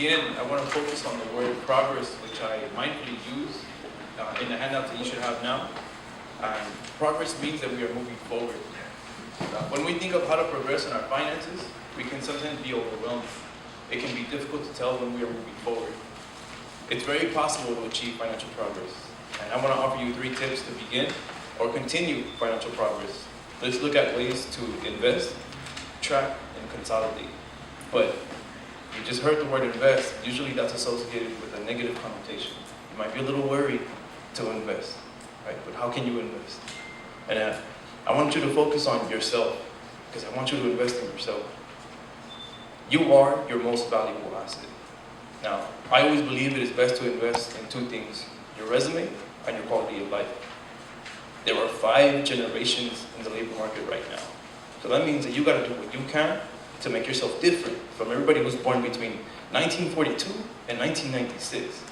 begin, I want to focus on the word progress, which I mindfully use in the handout that you should have now. And progress means that we are moving forward. When we think of how to progress in our finances, we can sometimes be overwhelmed. It can be difficult to tell when we are moving forward. It's very possible to achieve financial progress. And I want to offer you 3 tips to begin or continue financial progress. Let's look at ways to invest, track, and consolidate. But you just heard the word invest. Usually that's associated with a negative connotation. You might be a little worried to invest, right? But how can you invest? And I want you to focus on yourself, because I want you to invest in yourself. You are your most valuable asset. Now, I always believe it is best to invest in 2 things: your resume and your quality of life. There are 5 generations in the labor market right now. So that means that you gotta do what you can to make yourself different from everybody who's born between 1942 and 1996.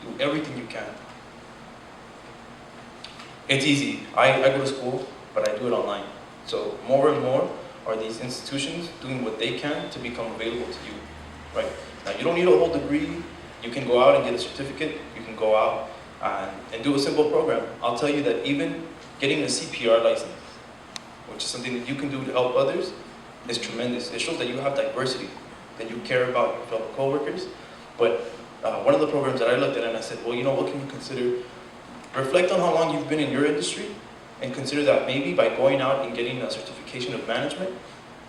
Do everything you can. It's easy. I go to school, but I do it online. So more and more are these institutions doing what they can to become available to you, right? Now you don't need a whole degree. You can go out and get a certificate. You can go out and do a simple program. I'll tell you that even getting a CPR license, which is something that you can do to help others, is tremendous. It shows that you have diversity, that you care about your fellow coworkers. But one of the programs that I looked at and I said, well, you know, what can you consider? Reflect on how long you've been in your industry and consider that maybe by going out and getting a certification of management,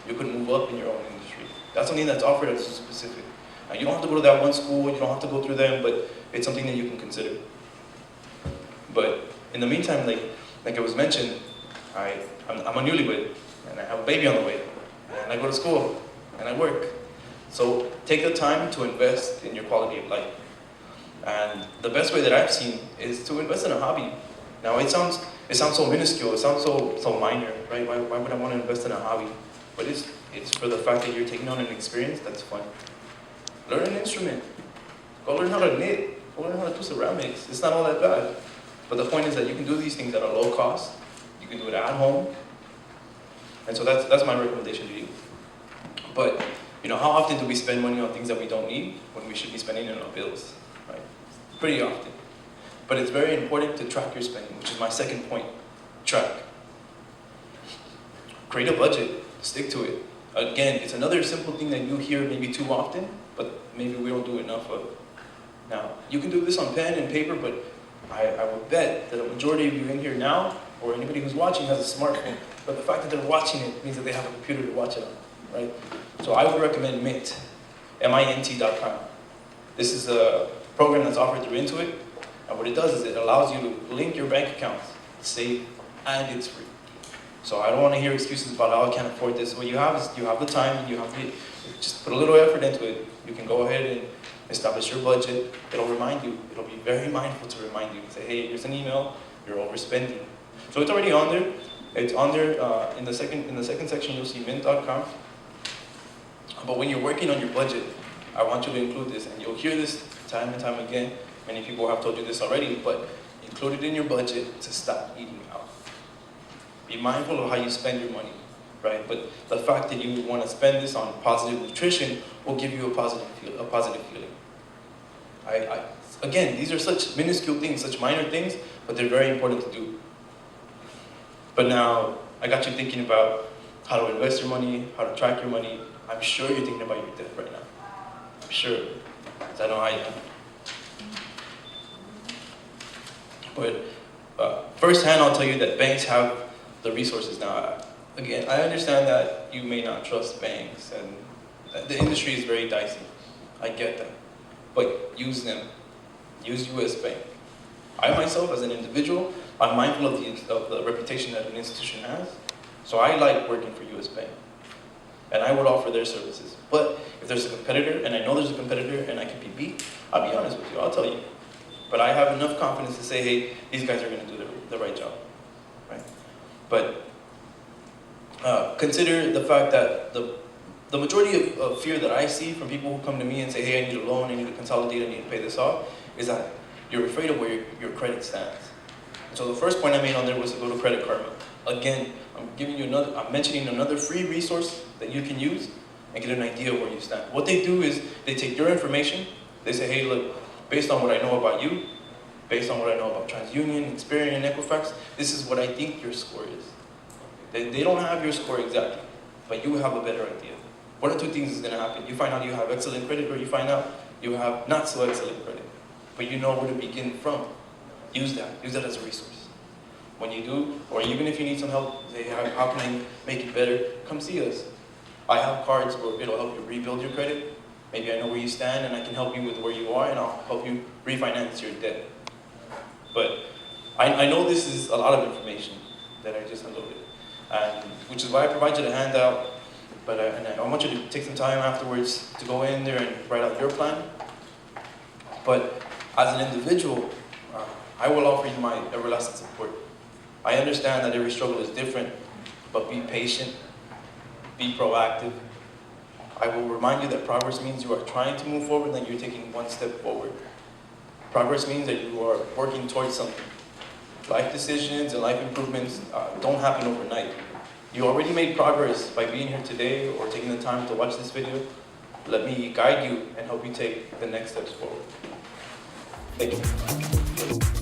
you could move up in your own industry. That's something that's offered as specific. Now, you don't have to go to that one school, you don't have to go through them, but it's something that you can consider. But in the meantime, like it was mentioned, I'm a newlywed and I have a baby on the way. And I go to school, and I work. So take the time to invest in your quality of life. And the best way that I've seen is to invest in a hobby. Now it sounds so minuscule, it sounds so minor, right? Why would I want to invest in a hobby? But it's for the fact that you're taking on an experience that's fun. Learn an instrument. Go learn how to knit. Go learn how to do ceramics. It's not all that bad. But the point is that you can do these things at a low cost. You can do it at home. And so that's my recommendation to you. But, you know, how often do we spend money on things that we don't need when we should be spending it on bills, right? Pretty often. But it's very important to track your spending, which is my second point. Track. Create a budget. Stick to it. Again, it's another simple thing that you hear maybe too often, but maybe we don't do enough of. Now, you can do this on pen and paper, but I would bet that a majority of you in here now, or anybody who's watching, has a smartphone. But the fact that they're watching it means that they have a computer to watch it on, right? So I would recommend Mint, mint.com. This is a program that's offered through Intuit, and what it does is it allows you to link your bank accounts, save, and it's free. So I don't want to hear excuses about, oh, I can't afford this. What you have is you have the time, you have the, just put a little effort into it. You can go ahead and establish your budget. It'll remind you. It'll be very mindful to remind you. Say, hey, here's an email. You're overspending. So it's already on there. It's on there in the second section. You'll see mint.com. But when you're working on your budget, I want you to include this, and you'll hear this time and time again. Many people have told you this already, but include it in your budget to stop eating out. Be mindful of how you spend your money, right? But the fact that you want to spend this on positive nutrition will give you a positive feeling. Again, these are such minuscule things, such minor things, but they're very important to do. But now, I got you thinking about how to invest your money, how to track your money. I'm sure you're thinking about your debt right now. I'm sure, because I know I am. But firsthand, I'll tell you that banks have the resources now. Again, I understand that you may not trust banks, and the industry is very dicey. I get that. But use them. Use US Bank. I myself, as an individual, I'm mindful of the reputation that an institution has. So I like working for US Bank. And I would offer their services. But if there's a competitor, and I know there's a competitor, and I can be beat, I'll be honest with you, I'll tell you. But I have enough confidence to say, hey, these guys are going to do the right job. Right? But consider the fact that the majority of fear that I see from people who come to me and say, hey, I need a loan, I need to consolidate, I need to pay this off, is that you're afraid of where your credit stands. So the first point I made on there was to go to Credit Karma. Again, I'm mentioning another free resource that you can use and get an idea of where you stand. What they do is they take your information, they say, hey, look, based on what I know about you, based on what I know about TransUnion, Experian, and Equifax, this is what I think your score is. They don't have your score exactly, but you have a better idea. One or two things is going to happen. You find out you have excellent credit, or you find out you have not so excellent credit, but you know where to begin from. Use that as a resource. When you do, or even if you need some help, say, how can I make it better? Come see us. I have cards where it'll help you rebuild your credit. Maybe I know where you stand and I can help you with where you are, and I'll help you refinance your debt. But I know this is a lot of information that I just unloaded, and which is why I provide you the handout. But and I want you to take some time afterwards to go in there and write out your plan. But as an individual, I will offer you my everlasting support. I understand that every struggle is different, but be patient, be proactive. I will remind you that progress means you are trying to move forward, and you're taking one step forward. Progress means that you are working towards something. Life decisions and life improvements don't happen overnight. You already made progress by being here today or taking the time to watch this video. Let me guide you and help you take the next steps forward. Thank you.